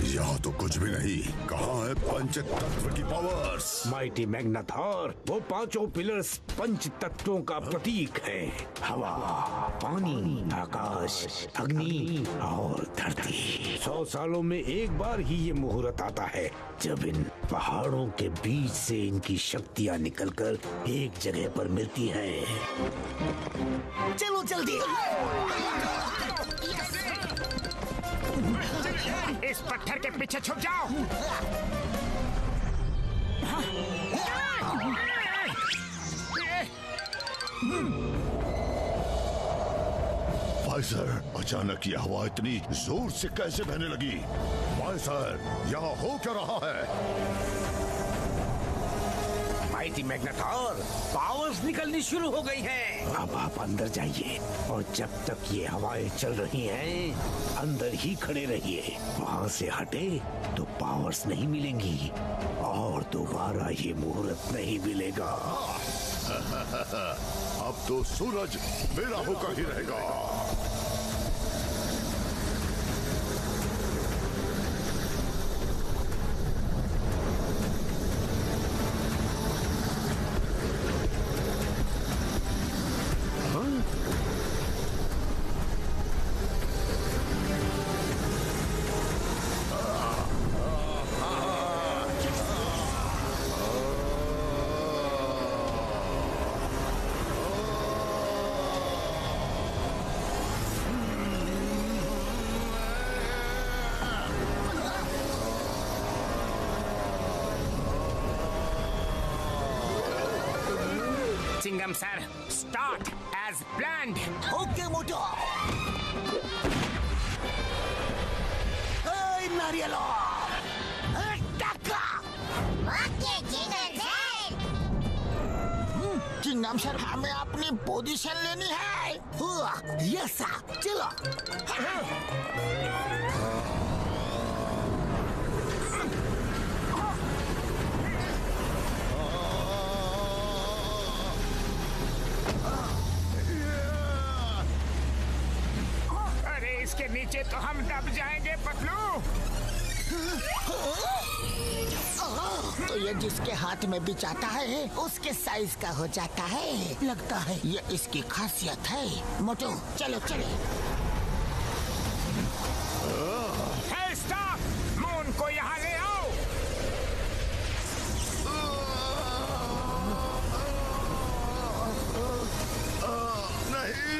यहाँ तो कुछ भी नहीं। कहाँ है पंच तत्व की पावर्स? माइटी मैग्नाथॉर, वो पांचों पिलर्स पंच तत्वों का प्रतीक है। हवा, पानी, आकाश, अग्नि और धरती। 100 सालों में एक बार ही ये मुहूर्त आता है जब इन पहाड़ों के बीच से इनकी शक्तियाँ निकलकर एक जगह पर मिलती हैं। चलो जल्दी। इस पत्थर के पीछे छुप जाओ। वाइसर, अचानक ये हवा इतनी जोर से कैसे बहने लगी? वाइसर, यहाँ हो क्या रहा है? माइटी मैग्नाथॉर, पावर्स निकलनी शुरू हो गई हैं। अब आप अंदर जाइए और जब तक ये हवाएं चल रही हैं, अंदर ही खड़े रहिए। वहाँ से हटे तो पावर्स नहीं मिलेंगी और दोबारा ये मुहूर्त नहीं मिलेगा। अब तो सूरज मेरा होकर ही रहेगा। Chingam sir, start as planned. Okay Motu. नारियल चिंगम सर, हमें अपनी पोजीशन लेनी है। यस चलो। इसके नीचे तो हम दब जाएंगे पतलू। तो ये जिसके हाथ में भी जाता है उसके साइज का हो जाता है। लगता है ये इसकी खासियत है। मोटू चलो चले। हे स्टॉप, मून को यहाँ ले आओ। नहीं,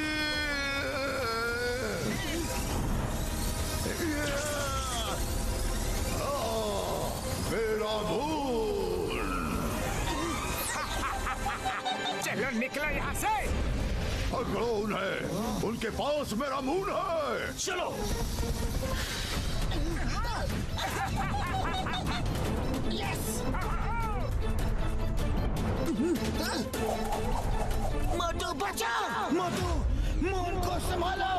मेरा मून। चलो निकलो यहाँ से। अग्रोन है, उनके पास मेरा मून है। चलो। यस। मोटू बचाओ। मोटू, मून को संभालो।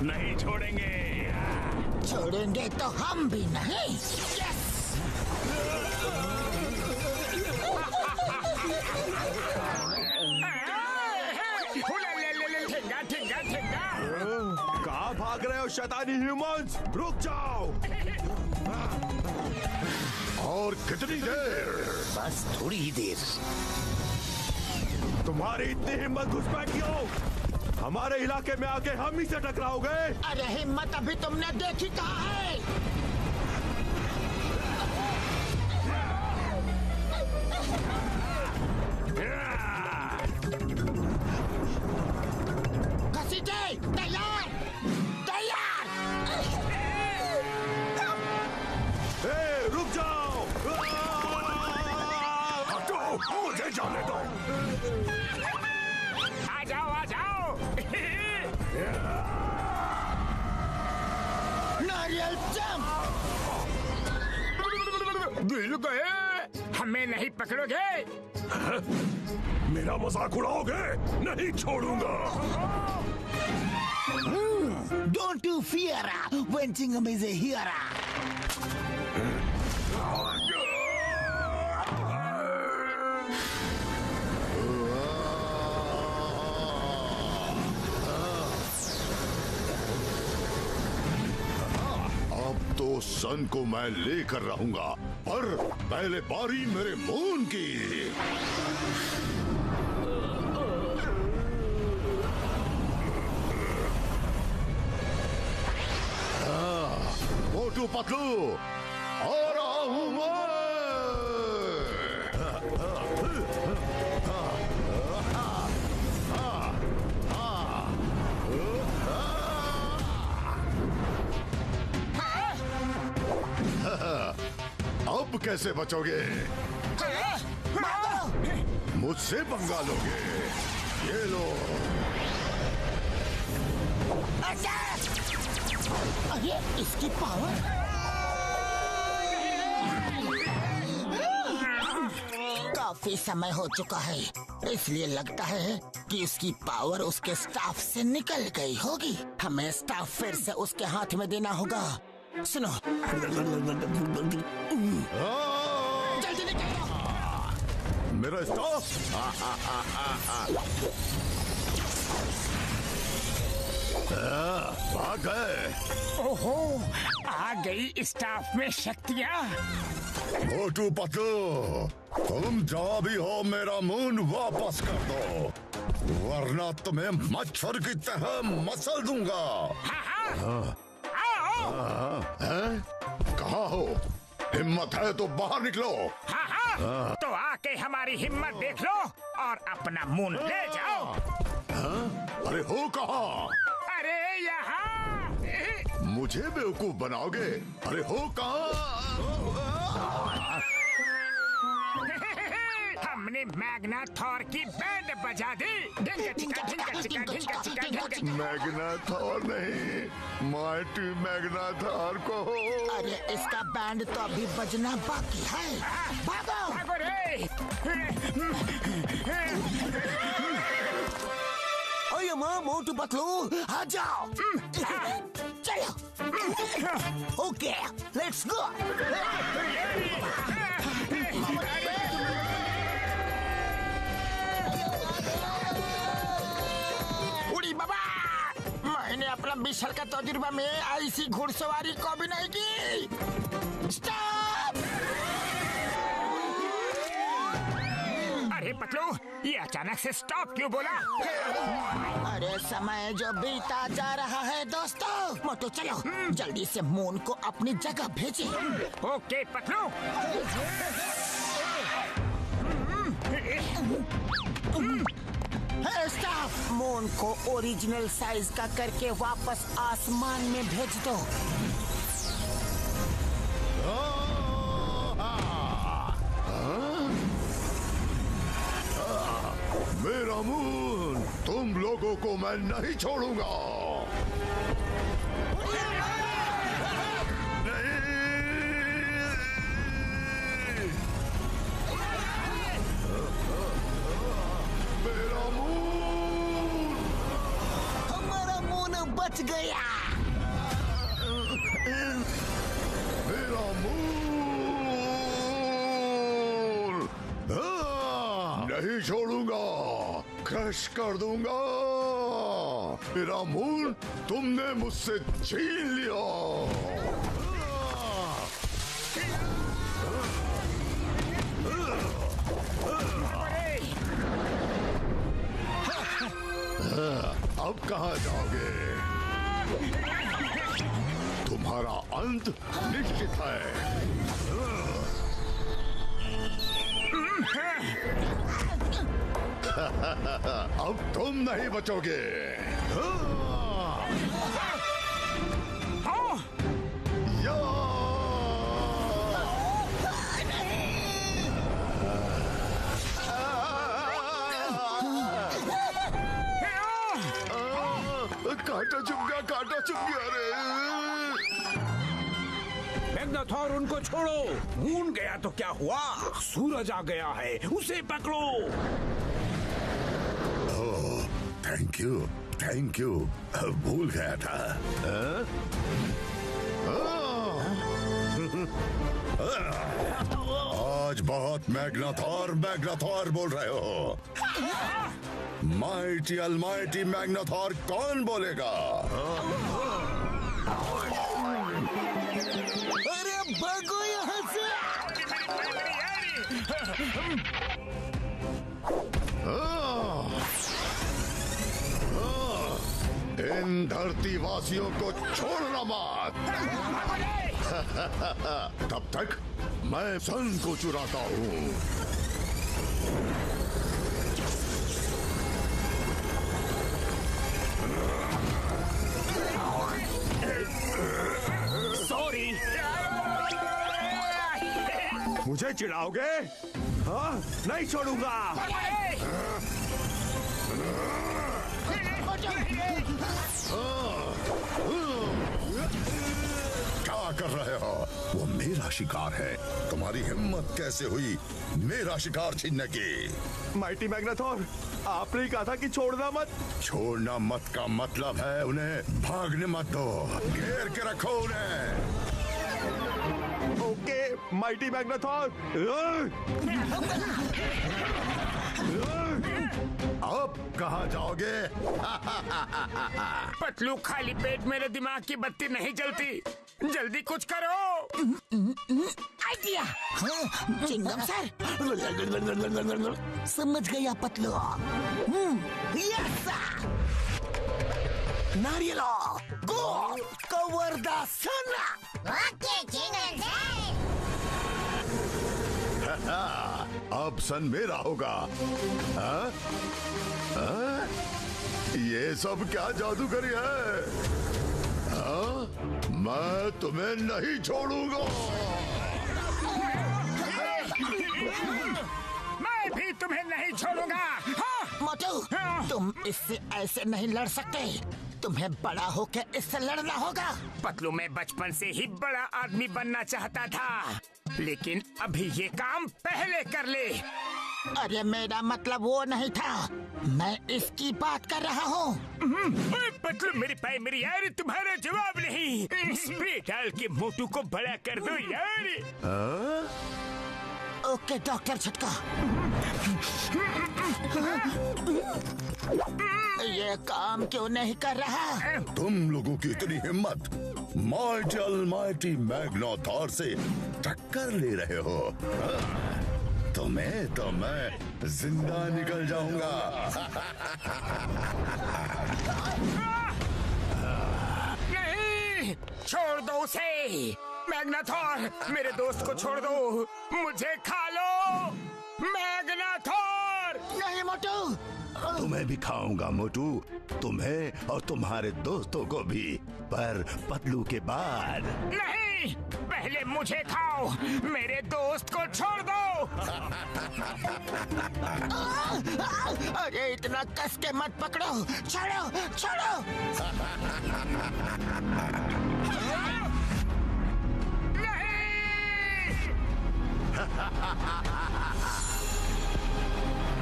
नहीं छोड़ेंगे। छोड़ेंगे तो हम भी नहीं। यस। कहाँ भाग रहे हो शैतानी ह्यूमंस? रुक जाओ। और कितनी देर? बस थोड़ी ही देर। तुम्हारी इतनी हिम्मत घुसपैठ क्यों? हमारे इलाके में आके हम ही से टकराओगे? अरे हिम्मत अभी तुमने देखी कहाँ है? घसीटे, तैयार तैयार। रुक जाओ। हटो, मुझे जाने दो। गिर गए, हमें नहीं पकड़ोगे? मेरा मजाक उड़ाओगे? नहीं छोड़ूंगा। Don't you fear when Chingam is here. अब तो सन को मैं लेकर रहूंगा, पर पहले बारी मेरे मून की। मोटू पतलू आ रहा हूं मैं। अब कैसे बचोगे? मुझसे पंगा लोगे? ये लो। अरे इसकी पावर! काफी समय हो चुका है, इसलिए लगता है कि उसकी पावर उसके स्टाफ से निकल गई होगी। हमें स्टाफ फिर से उसके हाथ में देना होगा। सुनो, जल्दी निकलो। मेरा स्टाफ भाग गए। ओहो, आ गई स्टाफ में शक्तियाँ। मोटू पतलू, तुम जहाँ भी हो मेरा मून वापस कर दो, वरना तुम्हें मच्छर की तरह मसल दूंगा। कहाँ हो? हिम्मत है तो बाहर निकलो। हाँ, तो आके हमारी हिम्मत देख लो और अपना मून ले जाओ। अरे हो कहाँ? अरे यहाँ। मुझे बेवकूफ बनाओगे? अरे हो कहाँ? हमने मैग्नाथॉर की बैंड बजा दी। मैग्नाथॉर नहीं, माइटी मैग्नाथॉर को। अरे इसका बैंड तो अभी बजना बाकी है। भागो! भागो रे! ओए माँ, मोटू पतलू आ जाओ। चलो। Okay, let's go. उड़ी बाबा, मैंने अपना 20 साल का तजुर्बा में ऐसी घुड़सवारी कभी नहीं की। स्टॉप! अरे पतलू, ये अचानक से स्टॉप क्यों बोला? अरे समय जो बीता जा रहा है दोस्तों। मोटू चलो, जल्दी से मून को अपनी जगह भेजे। ओके पतलू। स्टाफ, मून को ओरिजिनल साइज का करके वापस आसमान में भेज दो। मेरा मून, तुम लोगों को मैं नहीं छोड़ूंगा। मेरा मून! हमारा मून बच गया। मेरा मून! नहीं छोड़ूंगा, क्रश कर दूंगा। मेरा मून तुमने मुझसे छीन लिया। अब कहाँ जाओगे? तुम्हारा अंत निश्चित है। अब तुम नहीं बचोगे। या! कांटा चुभ गया, कांटा चुभ गया रे। मैग्नाथॉर उनको छोड़ो। मून गया तो क्या हुआ, सूरज आ गया है, उसे पकड़ो। ओह, थैंक यू, भूल गया था। आज बहुत मैग्नाथॉर बोल रहे हो। माइटी अलमाइटी मैग्नाथॉर कौन बोलेगा? अरे भागो यहाँ से। इन धरतीवासियों को छोड़ना मत। तब तक मैं सन को चुराता हूँ। सॉरी। मुझे चिढ़ाओगे? हाँ, नहीं छोड़ूंगा। क्या कर रहे हो? वो मेरा शिकार है। तुम्हारी हिम्मत कैसे हुई मेरा शिकार छीनने की? माइटी मैग्नाथॉर, आपने ही कहा था कि छोड़ना मत। छोड़ना मत का मतलब है उन्हें भागने मत दो, घेर के रखो उन्हें। Okay mighty Magnathor. अब कहाँ जाओगे? पतलू, खाली पेट मेरे दिमाग की बत्ती नहीं जलती। जल्दी कुछ करो। आइडिया। चिंगम सर, समझ गया पतलू। यस नारियलो go cover the sun. Okay Chingam sir. अब सन मेरा होगा। हाँ? हाँ? ये सब क्या जादूगरी है? हाँ? मैं तुम्हें नहीं छोड़ूंगा। मैं भी तुम्हें नहीं छोड़ूंगा। हाँ? मोटू, तुम इससे ऐसे नहीं लड़ सकते। तुम्हें बड़ा होकर इससे लड़ना होगा। पतलू, मैं बचपन से ही बड़ा आदमी बनना चाहता था, लेकिन अभी ये काम पहले कर ले। अरे मेरा मतलब वो नहीं था, मैं इसकी बात कर रहा हूँ। पतलू मेरी पाई मेरी यार, तुम्हारा जवाब नहीं। स्प्रे डाल के मोटू को बड़ा कर दो यार। ओके डॉक्टर झटका। ये काम क्यों नहीं कर रहा? तुम लोगों की इतनी हिम्मत माइटी अलमाइटी मैग्नाथॉर से टक्कर ले रहे हो। तुम्हें तो मैं जिंदा निकल जाऊंगा। नहीं, छोड़ दो उसे। मैग्नाथॉर, मेरे दोस्त को छोड़ दो। मुझे खा लो मैग्नाथॉर। नहीं मोटू। तुम्हें भी खाऊंगा मोटू, तुम्हें और तुम्हारे दोस्तों को भी, पर पतलू के बाद। नहीं, पहले मुझे खाओ, मेरे दोस्त को छोड़ दो। अरे इतना कस के मत पकड़ो, छोड़ो छोड़ो।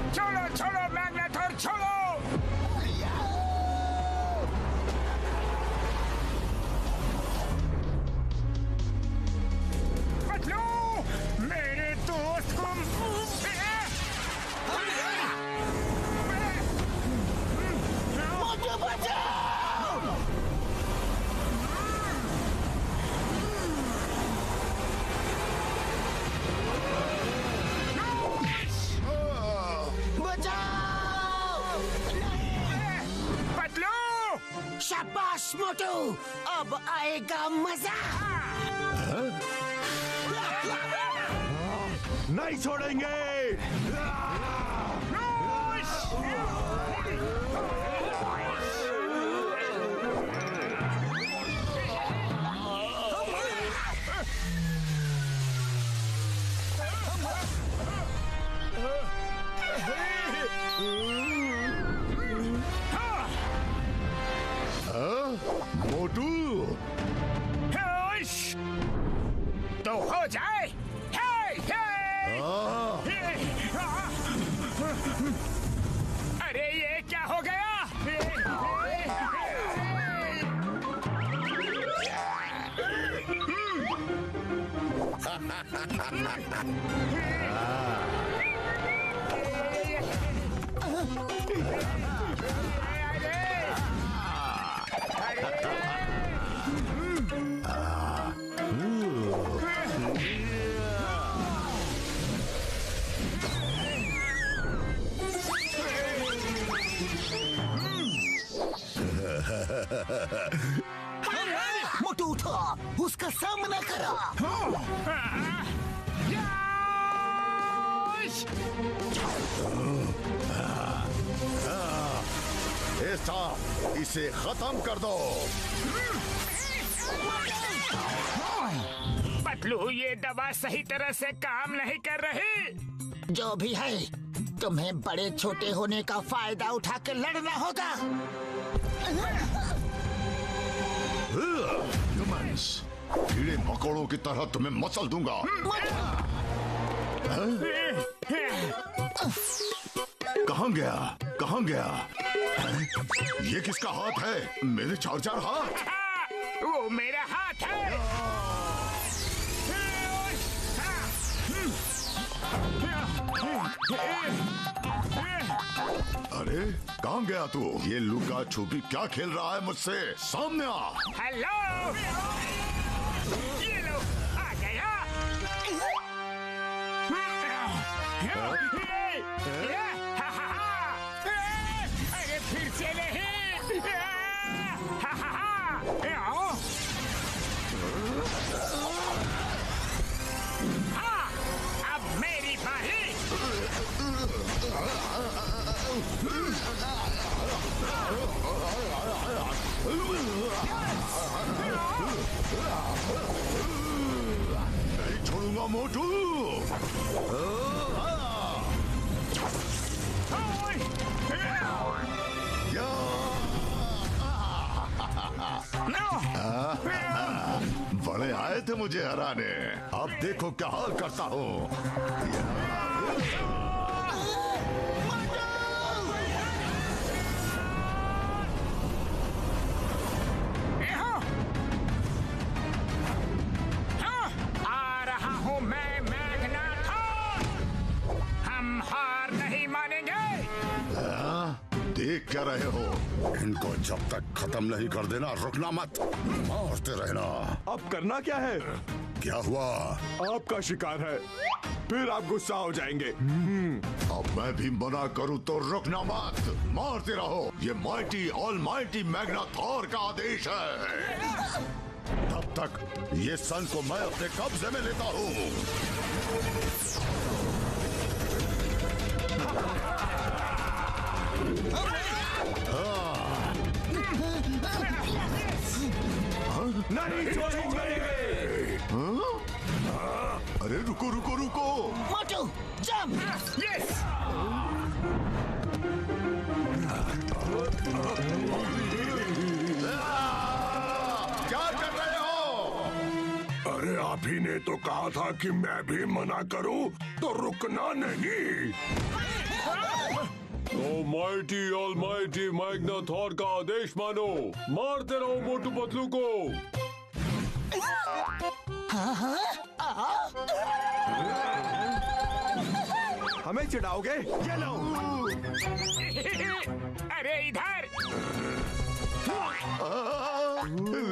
छोड़ो छोड़ो मैग्नाथॉर, छोड़ो। पतलू, मेरे दोस्त को मोटू बचाओ। शाबाश मोटू, अब आएगा मजा। नहीं छोड़ेंगे। मोटू, तो हो जाए। अरे ये क्या हो गया? मोटू उठो, उसका सामना करो। इसे खत्म कर दो। पतलू, ये दवा सही तरह से काम नहीं कर रही। जो भी है, तुम्हें बड़े छोटे होने का फायदा उठा कर लड़ना होगा। ह्यूमंस, कीड़े मकोड़ों की तरह तुम्हें मसल दूंगा। कहाँ गया? कहाँ गया? ये किसका हाथ है? मेरे चार चार हाथ। वो मेरा हाथ है। अरे कहाँ गया तू? ये लुका छुपी क्या खेल रहा है मुझसे? सामने आ। हेलो, ये लो, आ गया। अरे फिर से नहीं। हाँ, अब मेरी बारी। नहीं छोड़ूंगा मोटू। बड़े आए थे मुझे हराने, अब देखो क्या हाल करता हूँ। आ रहा हूँ मैं, मैग्नाथॉर। हम हार नहीं मानेंगे। देख क्या रहे हो? इनको जब तक खत्म नहीं कर देना रुकना मत, मारते रहना। अब करना क्या है? क्या हुआ? आपका शिकार है, फिर आप गुस्सा हो जाएंगे। अब मैं भी मना करूं तो रुकना मत, मारते रहो। ये माइटी ऑलमाइटी मैग्नाथॉर का आदेश है। तब तक ये सन को मैं अपने कब्जे में लेता हूँ। नहीं छोड़ेंगे। अरे रुको रुको रुको। मोटू, जंप। यस। क्या कर रहे हो? अरे आप ही ने तो कहा था कि मैं भी मना करूं तो रुकना नहीं। ऑलमाइटी ऑलमाइटी मैग्नाथॉर का आदेश मानो, मारते रहो मोटू पतलू को। हमें चिढ़ाओगे? ये लो। अरे इधर।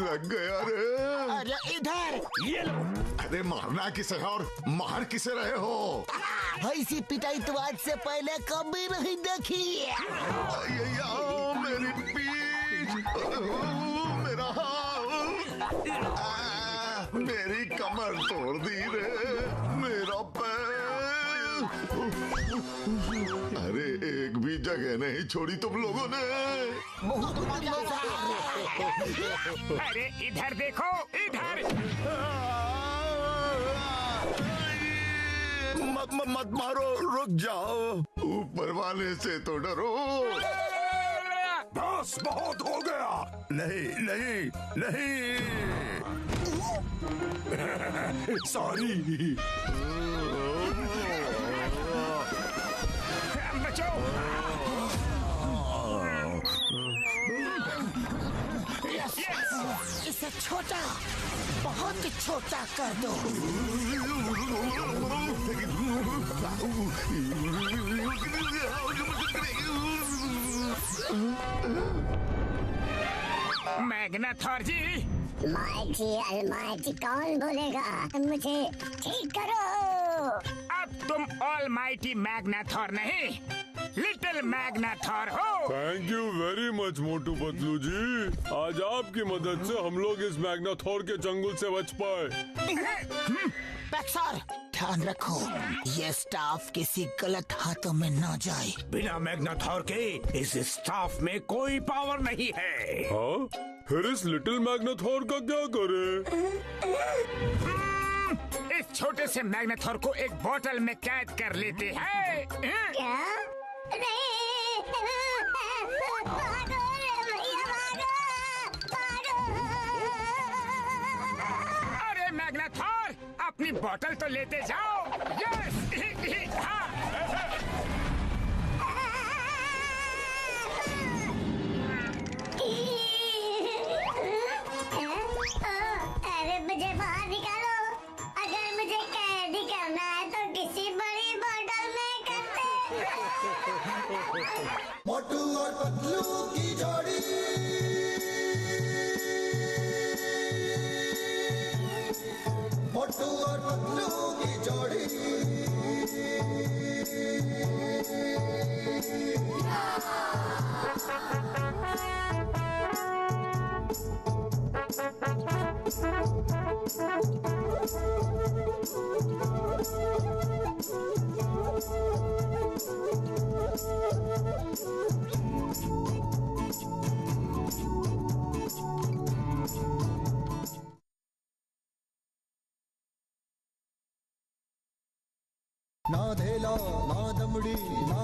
लग गया रे। अरे इधर। ये लो। अरे मारना किसे है और मार किसे रहे हो? ऐसी पिटाई तो आज से पहले कभी नहीं देखी। मेरी पीठ, मेरा हाथ, मेरी कमर तोड़ दी रे, मेरा पैर। अरे एक भी जगह नहीं छोड़ी तुम लोगों ने। बहुत मजा। अरे इधर देखो, इधर। मत मारो, रुक जाओ। ऊपर वाले से तो डरो। बस बहुत हो गया। नहीं नहीं नहीं। सॉरी। बचो। इसे छोटा, बहुत छोटा कर दो। मैग्नाथॉर जी। माइटी अलमाइटी कौन बोलेगा? मुझे ठीक करो। अब तुम ऑल माइटी मैग्नाथॉर नहीं, लिटिल मैग्नाथॉर हो। Thank you very much Motu Patlu जी। आज आपकी मदद से हम लोग इस मैग्नाथॉर के चंगुल से बच पाए। पैक्सर, ध्यान रखो ये स्टाफ किसी गलत हाथों में न जाए। बिना मैग्नाथॉर के इस स्टाफ में कोई पावर नहीं है। हाँ? फिर इस लिटिल मैग्नाथॉर का क्या करे? इस छोटे से मैग्नाथॉर को एक बोतल में कैद कर लेते हैं। क्या? नहीं, भागो रे भैया, भागो। अरे मैग्नाथॉर, अपनी बोतल तो लेते जाओ। यस। हाँ। अरे मुझे बाहर निकालो। अगर मुझे कैदी करना है तो किसी बड़ी बोतल में करते। मोटू और पतलू की जोड़ी, मोटू और पतलू की जोड़ी। ना धेला, ना दमड़ी, ना